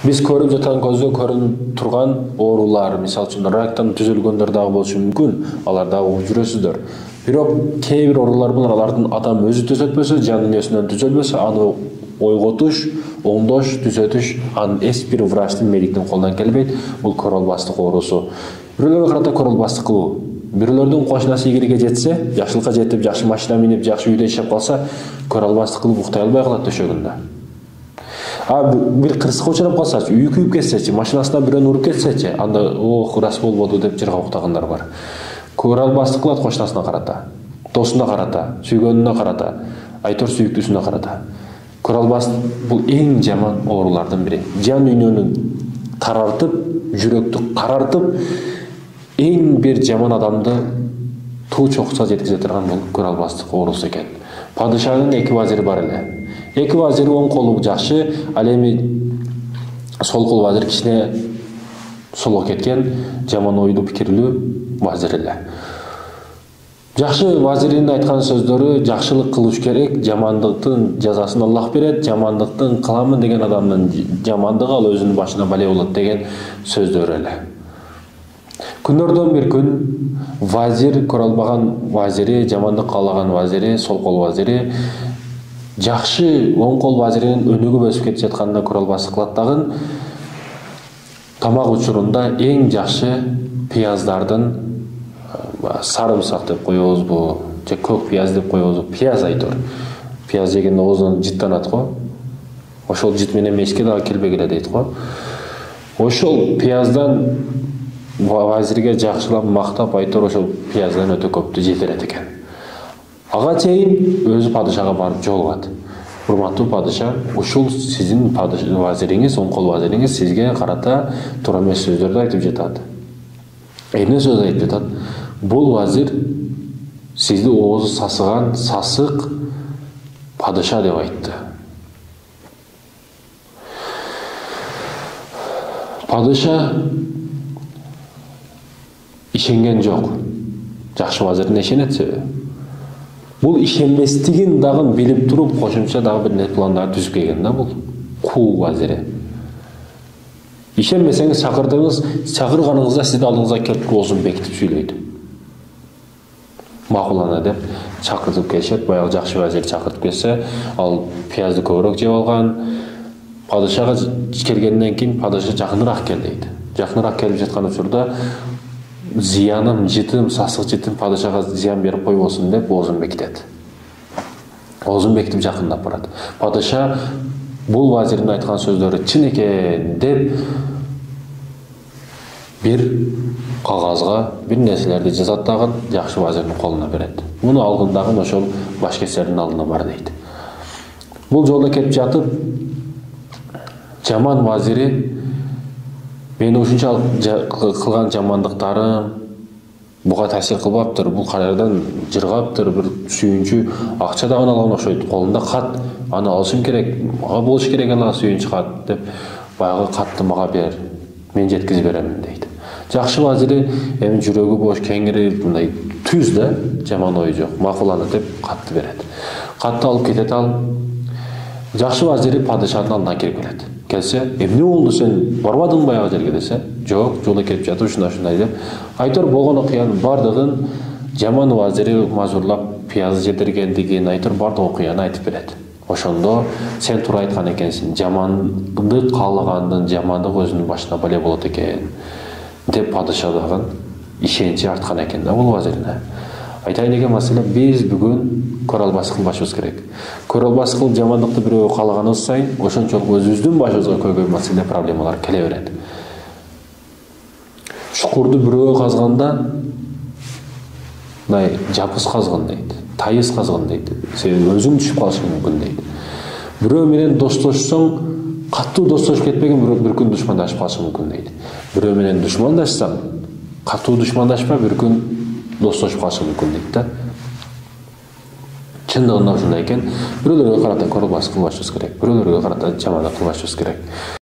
Биз көрүп жаткан көзгө көрүнүп турган оорулар, мисалы үчүн рактан түзүлгөндөр дагы болушу мүмкүн, алар дагы угуп жүрөсүздөр. Бирок кээ бир оорулар булар алардын адам өзү түзөтпөсө, жан дүйнөсүнөн түзөлбөсө, аны ойготуш, оңдош, түзөтүш анын эч бир врачтын, медиктин колунан келбейт. Бул көр албастык оорусу. Бирөөлөргө карата көр албастык кылуу. Бирөөлөрдүн кошунасы 20-ге жетсе, жакшылыкка жетип, жакшы машина минип, жакшы үйдө иштеп калса, көр албастык кылып уктай албай калат төшөгүндө. Bir кырсыкка учурап калсачы, үйү күйүп кетсечи, машинасына бирөөнү уруп кетсечи, анда ох, рас болбоду деп жырга уктагандар бар. Көр албастык кылат кошунасына карата, досуна карата, сүйгөнүнө карата, айтор сүйүктүүсүнө карата. Көр албастык бул эң жаман оорулардын бири. Жан дүйнөнү тарартып, жүрөктү карартып, эң бир жаман адамды туу чокуска жеткизе турган бул көр албастык оорусу экен. Падышанын 2 вазири бар эле. 2 вазири оң колу жакшы, ал эми сол кол вазир кичине солго кеткен, жаман ойлуу пикирлүү вазир эле. Жакшы вазирдин айткан сөздөрү: жакшылык кылыш керек, жамандыктын жазасын Аллах берет, жамандыктын кыламын деген адамдын жамандыгы ал өзүнүн башына бале болот деген сөздөр эле. Күндөрдөн бир күн вазир, көр албаган вазири, жамандык каалаган вазири, сол кол вазири жакшы оң кол вазиринин өнүгүп өсүп кетип жатканына көр албастык кылат дагы тамак учурунда эң жакшы пияздардын, сарымсак деп коебузбу, же көк пияз деп коебузбу, пияз айтор. Пияз жегенде оозунан жыттанат го. Ошол жыт менен мешке дагы келбегиле дейт го. Ошол пияздан вазирге жакшылап мактап айтор, ошол пияздан өтө көптү жетирет экен. Ага чейин өзү падышага барып жолугат. Урматтуу падыша, ушул сиздин вазириңиз, оң кол вазириңиз сизге карата туура эмес сөздөрдү айтып жатат. Эмне сөз айтып жатат? Бул вазир сизди оозу сасыган, сасык падыша деп айтты. Падыша ишенген жок. Жакшы вазирине ишенет себеби. Бул ишенбестигин дагы билип туруп, кошумча дагы бир пландар түзүп келген да бул куу вазири. Ишенбесеңиз чакырдыңыз, чакырганыңызда сиздин алдыңызга келип оозун бекитип сүйлөйт. Макулана деп чакыртып келишет, баягы жакшы вазир чакыртып келсе, ал пиязды көбүрөөк жеп алган. Падышага келгенден кийин падыша жакыныраак кел дейт. Жакыныраак келип жаткан учурда зыяным, жытым, сасык жытым падышага зыян берип койбосун деп оозун бекитет. Оозун бекитип жакындап барат. Падыша бул вазирдин айткан сөздөрү чын экен деп бир кагазга бир нерселерди жазат дагы жакшы вазирдин колуна берет. Муну алгын дагы ошол башкестердин алдына бар дейт. Бул жолдо кетип жатып жаман вазири мени ушунчалык кылган жамандыктарым буга таасир кылбаптыр, бул кайрадан жыргаптыр, бир сүйүнчү акча дагы алган окшойт, колунда кат, аны алышым керек, мага болуш керек ала сүйүнчү кат деп баягы катты мага бер, мен жеткиziп беремин дейт. Жакшы вазири эми жүрөгү бош, кеңири, мындай түз да, жаман ой жок, макулана деп катты берет. Катты алып кетет ал. Жакшы вазири падышанын алдына кирип келет. Келсе, эмне болду, сен барбадың баягы жерге десе, жок, жолдо келип жатып ушундай деп айтор болгон окуянын бардыгын жаман вазири мажурлап пияз жетиргендигин айтор, бардык окуяны айтып берет. Ошондо сен туура айткан экенсиң, жамандык каалагандын жамандык өзүнүн башына бале болот экен деп падыша дагы ишеничи арткан экен да бул вазирине. Айтайын деген маселе, биз бүгүн көр албастык кылбашыбыз керек. Көр албастык кылып жамандыкты бирөөгө каалаганыбыз сайын ошончолук өзүбүздүн башыбызга көйгөй маселе, проблемалар келе берет. Чукурду бирөөгө казганда мындай жапыс казгын дейт, тайыз казгын дейт. Себеби өзүң түшүп калышың мүмкүн дейт. Бирөө менен достошсоң, катуу достошуп кетпеген бир күн душмандашып калышың мүмкүн дейт. Бирөө менен душмандашсаң, катуу душмандашпа, бир күн достошуп калышың мүмкүн дейт да. Чындыгында ушундай экен. Бирөөлөргө карата көр албастык кылбашыбыз керек. Бирөөлөргө карата жамандык кылбашыбыз керек.